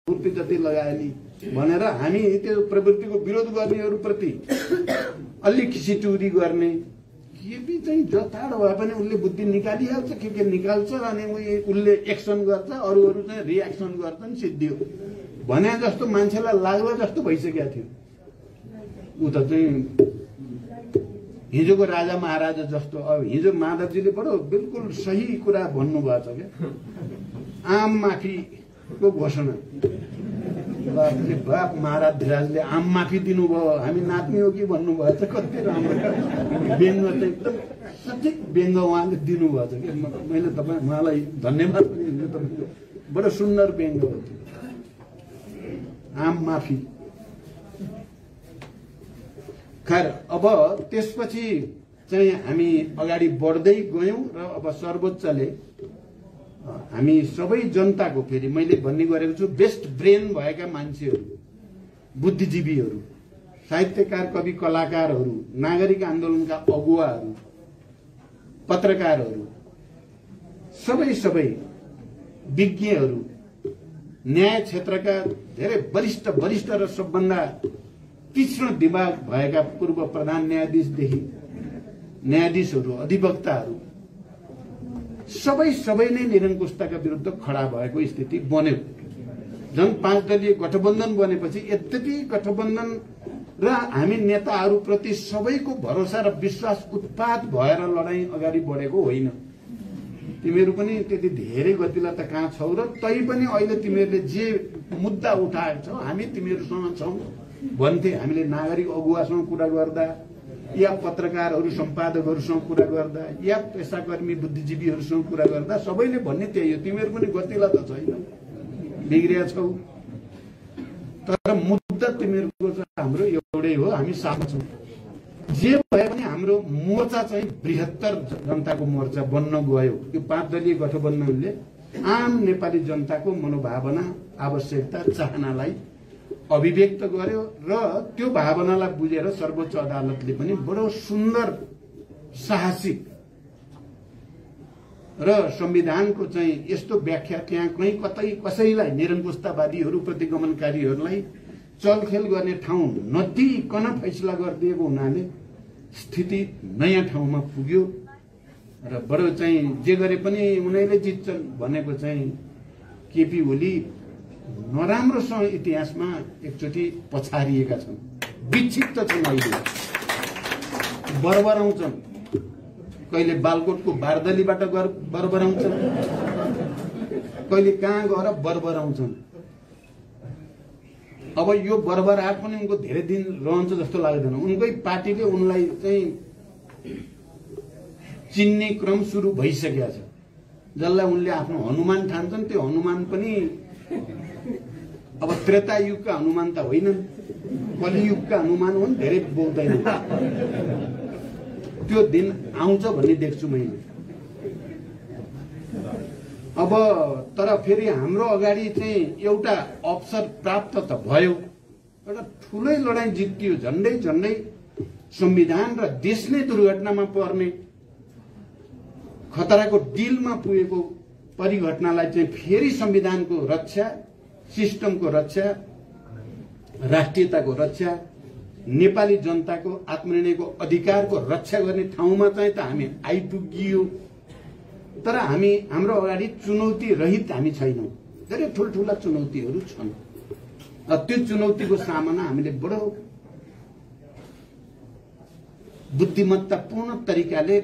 मूर्ति जति लगाए नि भनेर हामी त्यो प्रवृत्तिको विरोध गर्नेहरूप्रति अलि खिचिचुरी गर्ने केपी चाहिँ जताड भए पनि उसले बुद्धि निकालिहाल्छ के निकाल्छ अनि उसले एक्सन गर्छ अरूहरू चाहिँ रिएक्सन गर्छन् सिद्धियो भने जस्तो मान्छेलाई लाग्ला जस्तो भइसकेको थियो उ त चाहिँ हिजोको राजा महाराजा जस्तो। अब हिजो माधवजीले बडो बिल्कुल सही कुरा भन्नुभएको छ क्या आम माफीको घोषणा बाप महाराज धिराजले आम माफी दिनुभयो हामी नाच्ने हो कि भन्नुभएको छ कति राम्रो व्यङ्ग चाहिँ एकदम सठिक व्यङ्ग उहाँले दिनुभएको छ कि मैले तपाईँ उहाँलाई धन्यवाद पनि दिन्छु तपाईँको बडो सुन्दर व्यङ्ग हो त्यो आम माफी। खैर अब त्यसपछि चाहिँ हामी अगाडि बढ्दै गयौं र अब सर्वोच्चले हामी सबै जनताको फेरि मैले भन्ने गरेको छु बेस्ट ब्रेन भएका मान्छेहरू बुद्धिजीवीहरू साहित्यकार कवि कलाकारहरू नागरिक आन्दोलनका अगुवाहरू पत्रकारहरू सबै विज्ञहरू न्याय क्षेत्रका धेरै वरिष्ठ र सबभन्दा तीक्ष्ण दिमाग भएका पूर्व प्रधान न्यायाधीशदेखि न्यायाधीशहरू अधिवक्ताहरू सबै नै निरङ्कुशताका विरुद्ध खडा भएको स्थिति बन्यो। जन 5 दलीय गठबन्धन बनेपछि यद्यपि गठबन्धन र हामी नेताहरूप्रति सबैको भरोसा र विश्वास उत्पात भएर लडाईँ अगाडि बढेको होइन। तिमीहरू पनि त्यति धेरै गतिला त कहाँ छौ र तै पनि अहिले तिमीहरूले जे मुद्दा उठाएको छौ हामी तिमीहरूसँग छौं भन्थे। हामीले नागरिक अगुवासँग कुरा गर्दा या पत्रकारहरू सम्पादकहरूसँग कुरा गर्दा या पेसाकर्मी बुद्धिजीवीहरूसँग कुरा गर्दा सबैले भन्ने त्यही हो तिमीहरू पनि गतिला त छैन बिग्रिया छौ तर मुद्दा तिमीहरूको हाम्रो एउटै हो हामी साथ छौं। जे भए पनि हाम्रो मोर्चा चाहिँ बृहत्तर जनताको मोर्चा बन्न गयो। यो 5 दलीय गठबन्धनले आम नेपाली जनताको मनोभावना आवश्यकता चाहनालाई अभिव्यक्त गर्यो र त्यो भावनालाई बुझेर सर्वोच्च अदालतले पनि बडो सुन्दर साहसिक र संविधानको चाहिँ यस्तो व्याख्या त्यहाँ कहीँ कतै कसैलाई निरङ्कुशतावादीहरू प्रतिगमनकारीहरूलाई चलखेल गर्ने ठाउँ नदिइकन फैसला गरिदिएको हुनाले स्थिति नयाँ ठाउँमा पुग्यो र बडो चाहिँ जे गरे पनि उनीहरूले जित्छन् भनेको चाहिँ केपी ओली नराम्रोसँग इतिहासमा एकचोटि पछारिएका छन् विक्षिप्त छन् अहिले बरबराउँछन् कहिले बालकोटको बारदलीबाट बरबराउँछन् कहिले कहाँ गएर बरबराउँछन्। अब यो बरबराहट पनि उनको धेरै दिन रहन्छ जस्तो लाग्दैन। उनकै पार्टीले उनलाई चाहिँ चिन्ने क्रम सुरु भइसकेको छ। जसलाई उनले आफ्नो हनुमान ठान्छन् त्यो हनुमान पनि अब त्रेता युगका हनुमान त होइनन् कलियुगका हनुमान हुन् धेरै बोल्दैन। त्यो दिन आउँछ भन्ने देख्छु मैले। अब तर फेरि हाम्रो अगाडि चाहिँ एउटा अवसर प्राप्त त भयो एउटा ठूलै लडाईँ जितियो। झन्डै संविधान र देश नै दुर्घटनामा पर्ने खतराको डिलमा पुगेको परिघटनालाई चाहिँ फेरि संविधानको रक्षा सिस्टमको रक्षा राष्ट्रियताको रक्षा नेपाली जनताको आत्मनिर्णयको अधिकारको रक्षा गर्ने ठाउँमा चाहिँ त हामी आइपुगियो। तर हाम्रो अगाडि चुनौती रहित हामी छैनौं। धेरै ठूला चुनौतीहरू छन्। त्यो चुनौतीको सामना हामीले बडो बुद्धिमत्तापूर्ण तरिकाले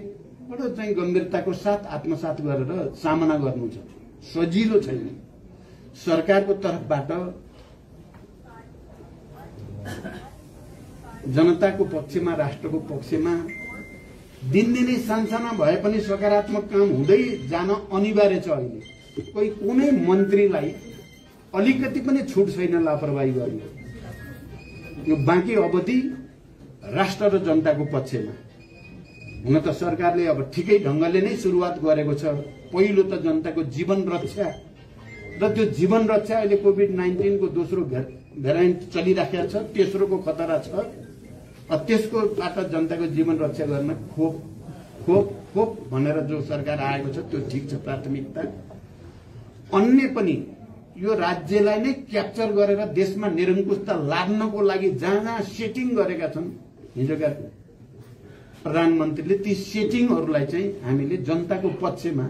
बडो चाहिँ गम्भीरताको साथ आत्मसात गरेर सामना गर्नु छ। सजिलो छैन। सरकारको तर्फबाट जनताको पक्षमा राष्ट्रको पक्षमा दिनदिनै सानसाना भए पनि सकारात्मक काम हुँदै जान अनिवार्य छ। अहिले कुनै मन्त्रीलाई अलिकति पनि छुट छैन लापरवाही गर्ने। यो बाँकी अवधि राष्ट्र र जनताको पक्षमा हुन त सरकारले अब ठिकै ढंगले नै सुरुवात गरेको छ। पहिलो त जनताको जीवन रक्षा र त्यो जीवन रक्षा अहिले कोभिड-19 को दोस्रो भेरिएन्ट चलिराखेको छ। तेस्रोको खतरा छ। त्यसको बाट जनताको जीवन रक्षा गर्न खोप भनेर जो सरकार आएको छ त्यो ठीक छ प्राथमिकता। अन्य पनि यो राज्यलाई नै क्याप्चर गरेर देशमा निरङ्कुशता लाग्नको लागि जहाँ जहाँ सेटिङ गरेका छन् हिजोका प्रधानमन्त्रीले, ती सेटिङहरूलाई चाहिँ हामीले जनताको पक्षमा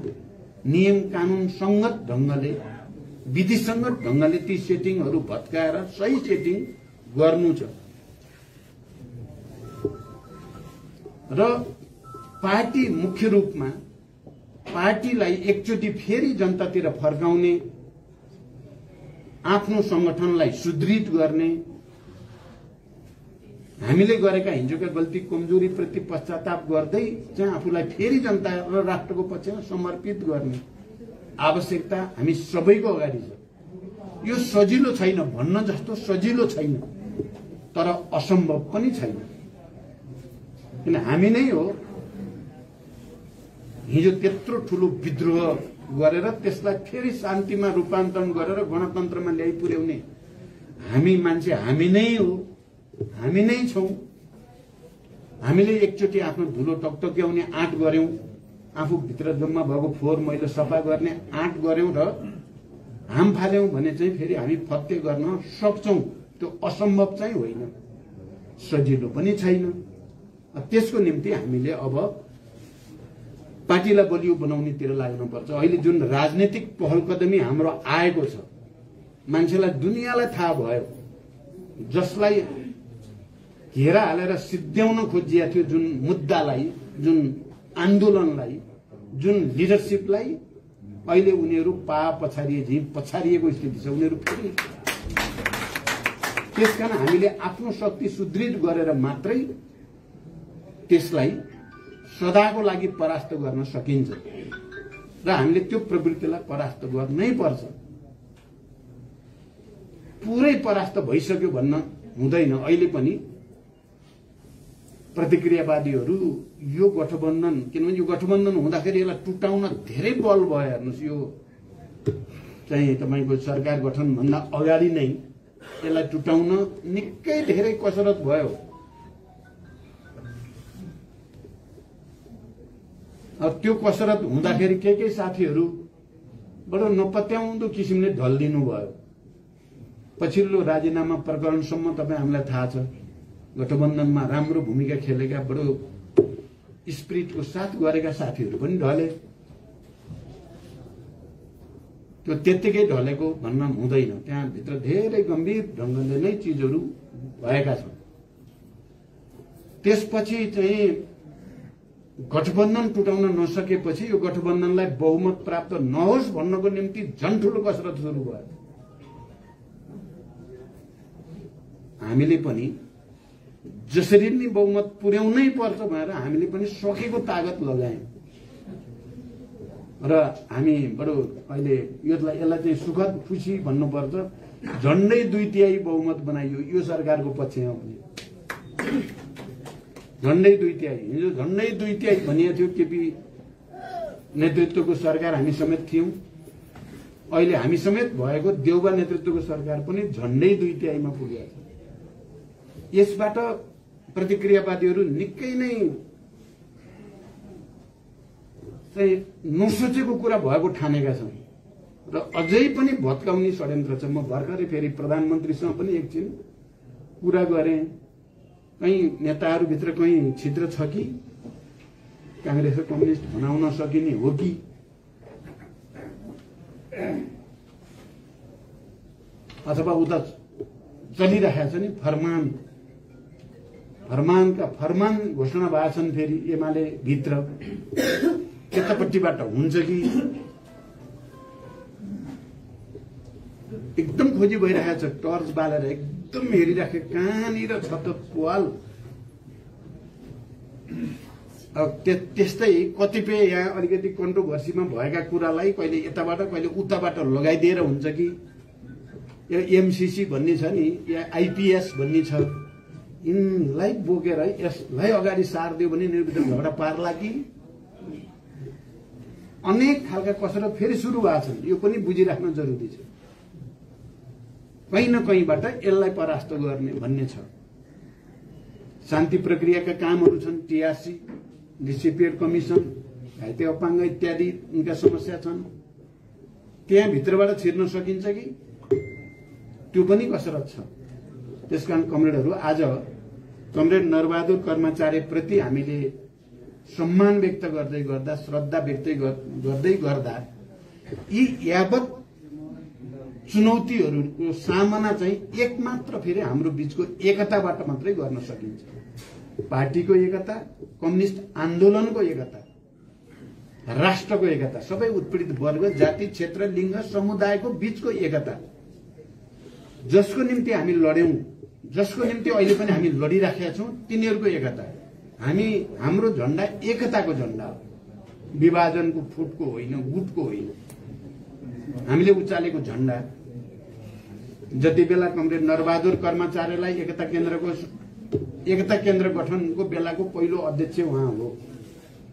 नियम कानून संगत ढंगले, विधिसंगत ढंगले ती सेटिङहरू भत्काएर सही सेटिङ गर्नु छ। र पार्टी मुख्य रूपमा पार्टीलाई एकचोटि फेरि जनतातिर फर्काउने, आफ्नो संगठनलाई सुदृढ गर्ने, हामीले गरेका हिजोका गल्ती कमजोरी प्रति पश्चाताप गर्दै चाहिँ आफूलाई फेरि जनता र राष्ट्रको पक्षमा समर्पित गर्ने आवश्यकता हामी सबैको अगाडि छ। यो सजिलो छैन, भन्न जस्तो सजिलो छैन, तर असम्भव पनि छैन। किन हामी नै हो हिजो त्यत्रो ठूलो विद्रोह गरेर त्यसलाई फेरि शान्तिमा रूपान्तरण गरेर गणतन्त्रमा ल्याइ पुर्याउने हामी मान्छे हामी नै हो, हामी नै छौं। हामीले एकचोटि आफ्नो धुलो टकटक्याउने आँट गर्यौं, आफू भित्र जम्मा भएको फोहोर मैला सफा गर्ने आँट गर्यौं र हाम फाल्यौं भने चाहिँ फेरि हामी फत्ते गर्न सक्छौं। त्यो असम्भव चाहिँ होइन, सजिलो पनि छैन। त्यसको निम्ति हामीले अब पार्टीलाई बलियो बनाउनेतिर लाग्नुपर्छ। अहिले जुन राजनीतिक पहलकदमी हाम्रो आएको छ, मान्छेलाई दुनियाँलाई थाहा भयो, जसलाई घेरा हालेर सिद्ध्याउन खोजिएको थियो, जुन मुद्दालाई, जुन आन्दोलनलाई, जुन लिडरशिपलाई, अहिले उनीहरू पछारिएको स्थिति छ। उनीहरू फेरि त्यसकारण हामीले आफ्नो शक्ति सुदृढ गरेर मात्रै त्यसलाई सदाको लागि परास्त गर्न सकिन्छ र हामीले त्यो प्रवृत्तिलाई परास्त गर्नै पर्छ। पुरै परास्त भइसक्यो भन्न हुँदैन। अहिले पनि प्रतिक्रियावादीहरू यो गठबन्धन, किनभने यो गठबन्धन हुँदाखेरि यसलाई टुटाउन धेरै बल भयो। हेर्नुहोस्, यो चाहिँ तपाईको सरकार गठन भन्दा अगाडि नै यसलाई टुटाउन निकै धेरै कसरत भयो। अब त्यो कसरत हुँदाखेरि के साथीहरू बडो नपत्याउँदो किसिमले ढल्दिनु भयो। पछिल्लो राजीनामा प्रकरणसम्म तपाईँ हामीलाई थाहा छ, गठबन्धनमा राम्रो भूमिका खेलेका, बडो स्पिरिटको साथ गरेका साथीहरू पनि ढले। त्यो त्यत्तिकै ढलेको भन्न हुँदैन, त्यहाँ भित्र धेरै गम्भीर ढंगले नै चीजहरू भएका छन्। त्यसपछि चाहिँ गठबन्धन टुटाउन नसकेपछि यो गठबन्धनलाई बहुमत प्राप्त नहोस् भन्नको निम्ति झन् ठूलो कसरत सुरु भयो। हामीले पनि जसरी नै बहुमत पुर्याउनै पर्छ भनेर हामीले पनि सकेको तागत लगायौं र हामी बडो अहिले यसलाई चाहिँ सुखद खुशी भन्नुपर्छ, झन्डै 2/3 बहुमत बनाइयो यो सरकारको पक्षमा पनि। झन्डै 2/3, हिजो झन्डै 2/3 भनिएको थियो केपी नेतृत्वको सरकार, हामी समेत थियौं। अहिले हामी समेत भएको देउबा नेतृत्वको सरकार पनि झन्डै 2/3 मा पुगेको छ। यसबाट प्रतिक्रियावादीहरू निकै नै चाहिँ नसोचेको कुरा भएको ठानेका छन् र अझै पनि भत्काउने षड्यन्त्र छ। म भर्खरै फेरि प्रधानमन्त्रीसँग पनि एकछिन कुरा गरेँ, कहीं नेताहरूभित्र कहीं छिद्र छ कि, कांग्रेस र कम्युनिस्ट बनाउन सकिने हो कि, अथवा उता चलिरहेका छ नि फरमान घोषणा भएका छन् फेरि एमाले भित्र, त्यतापट्टिबाट हुन्छ कि एकदम खोजी भइरहेको छ। टर्च बालेर एकदम हेरिराखे कहाँनिर छ त पाल। अब त्यस्तै कतिपय यहाँ अलिकति कन्ट्रोभर्सीमा भएका कुरालाई कहिले यताबाट कहिले उताबाट लगाइदिएर हुन्छ कि, यो एमसीसी भन्ने छ नि, या आइपीएस भन्ने छ, यिनलाई बोकेर यसलाई अगाडि सार्दियो भने निर्विचार झगडा पार्ला कि, अनेक खालका कसरत फेरि सुरु भएको छन्। यो पनि बुझिराख्न जरुरी छ। कहीं न कहीँबाट यसलाई परास्त गर्ने भन्ने छ। शान्ति प्रक्रियाका कामहरू छन्, टीआरसी, डिसिपिएर कमिसन, घाइते अपाङ्ग इत्यादि उनका समस्या छन्। त्यहाँ भित्रबाट छिर्न सकिन्छ कि त्यो पनि कसरत छ। त्यसकारण कमरेडहरू, आज कमरेड नरबहादुर कर्माचार्य प्रति हामीले सम्मान व्यक्त गर्दै गर्दा, श्रद्धा व्यक्त गर्दै गर्दा यी यावत चुनौतीहरूको सामना चाहिँ एकमात्र फेरि हाम्रो बीचको एकताबाट मात्रै गर्न सकिन्छ। पार्टीको एकता, कम्युनिस्ट आन्दोलनको एकता, राष्ट्रको एकता, सबै उत्पीडित वर्ग, जाति, क्षेत्र, लिङ्ग, समुदायको बीचको एकता, जसको निम्ति हामी लड्यौं, जसको निम्ति अहिले पनि हामी लडिराखेका छौं, तिनीहरूको एकता। हाम्रो झण्डा एकताको झण्डा हो, विभाजनको, फुटको होइन, गुटको होइन। हामीले उचालेको झण्डा। जति बेला कमरेड नरबहादुर कर्माचार्यलाई एकता केन्द्र गठनको बेलाको पहिलो अध्यक्ष उहाँ हो,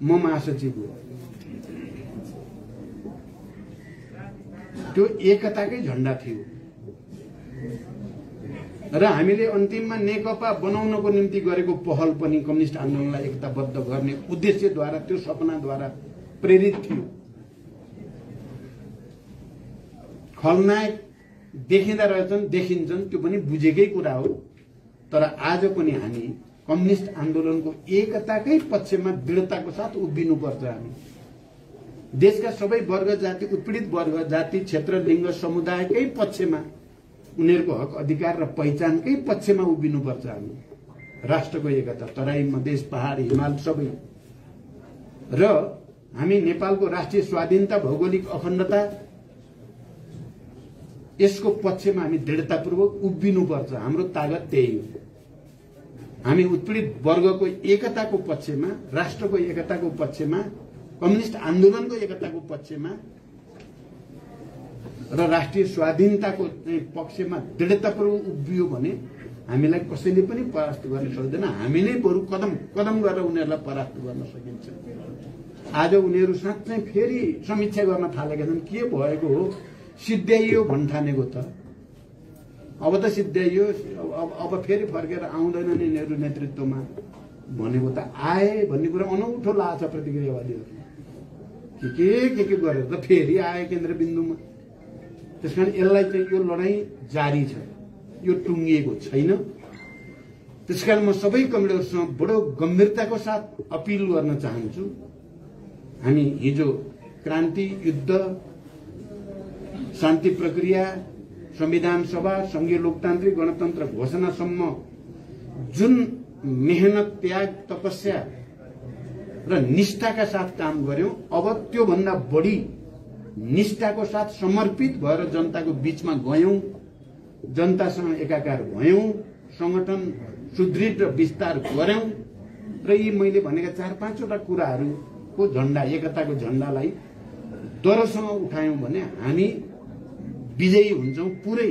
म महासचिव हो। त्यो एकताकै झण्डा थियो र हामीले अन्तिममा नेकपा बनाउनको निम्ति गरेको पहल पनि कम्युनिस्ट आन्दोलनलाई एकताबद्ध गर्ने उद्देश्यद्वारा, त्यो सपनाद्वारा प्रेरित थियो। खलनायक देखिँदा रहेछन्, देखिन्छन्, त्यो पनि बुझेकै कुरा हो। तर आज पनि हामी कम्युनिस्ट आन्दोलनको एकताकै पक्षमा दृढताको साथ उभिनुपर्छ। हामी देशका सबै वर्ग, जाति, उत्पीडित वर्ग, जाति, क्षेत्र, लिङ्ग, समुदायकै पक्षमा, उनीहरूको हक, अधिकार र पहिचानकै पक्षमा उभिनुपर्छ। हामी राष्ट्रको एकता, तराई, मधेस, पहाड, हिमाल सबै, र हामी नेपालको राष्ट्रिय स्वाधीनता, भौगोलिक अखण्डता, यसको पक्षमा हामी दृढतापूर्वक उभिनुपर्छ। हाम्रो तागत त्यही हो। हामी उत्पीडित वर्गको एकताको पक्षमा, राष्ट्रको एकताको पक्षमा, कम्युनिस्ट आन्दोलनको एकताको पक्षमा र राष्ट्रिय स्वाधीनताको पक्षमा दृढतापूर्वक उभियो भने हामीलाई कसैले पनि परास्त गर्न सक्दैन। हामी नै बरु कदम कदम गरेर उनीहरूलाई परास्त गर्न सकिन्छ। आज उनीहरू साँच्चै फेरि समीक्षा गर्न थालेका छन्। के भएको हो? सिद्ध्याइयो भन्ठानेको त अब त सिद्ध्याइयो, अब फेरि फर्केर आउँदैनन् यिनीहरू नेतृत्वमा भनेको त आए भन्ने कुरा अनौठो लाग्छ प्रतिक्रियावादीहरू। के गरेर त फेरि आए केन्द्रबिन्दुमा। त्यसकारण यसलाई चाहिँ यो लडाईँ जारी छ, यो टुङ्गिएको छैन। त्यसकारण म सबै कमरेडहरूसँग बडो गम्भीरताको साथ अपिल गर्न चाहन्छु। हामी हिजो क्रान्ति, युद्ध, शान्ति प्रक्रिया, संविधान सभा, संघीय लोकतान्त्रिक गणतन्त्र घोषणासम्म जुन मेहनत, त्याग, तपस्या र निष्ठाका साथ काम गर्यौं, अब त्योभन्दा बढी निष्ठाको साथ समर्पित भएर जनताको बीचमा गयौं, जनतासँग एकाकार भयौं, संगठन सुदृढ र विस्तार गर्यौं र यी मैले भनेका 4-5 कुराहरूको झण्डा, एकताको झण्डालाई दरोसँग उठायौं भने हामी विजयी हुन्छौं पुरै।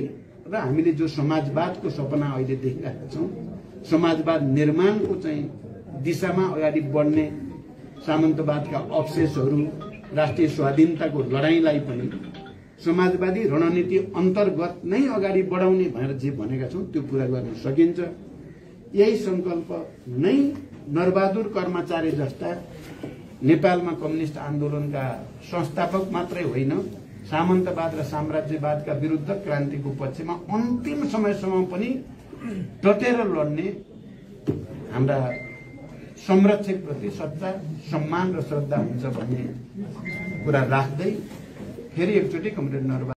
र हामीले जो समाजवादको सपना अहिले देखिरहेका छौं, समाजवाद निर्माणको चाहिँ दिशामा अगाडि बढ्ने सामन्तवादका अवशेषहरू, राष्ट्रिय स्वाधीनताको लडाईँलाई पनि समाजवादी रणनीति अन्तर्गत नै अगाडि बढाउने भनेर जे भनेका छौं त्यो पूरा गर्न सकिन्छ। यही संकल्प नै नरबहादुर कर्माचार्य जस्ता नेपालमा कम्युनिस्ट आन्दोलनका संस्थापक मात्रै होइन, सामन्तवाद र साम्राज्यवादका विरुद्ध क्रान्तिको पक्षमा अन्तिम समयसम्म पनि डटेर लड्ने हाम्रा संरक्षकप्रति सच्चा सम्मान र श्रद्धा हुन्छ भन्ने कुरा राख्दै फेरि एकचोटि कमरेड नरबहादुर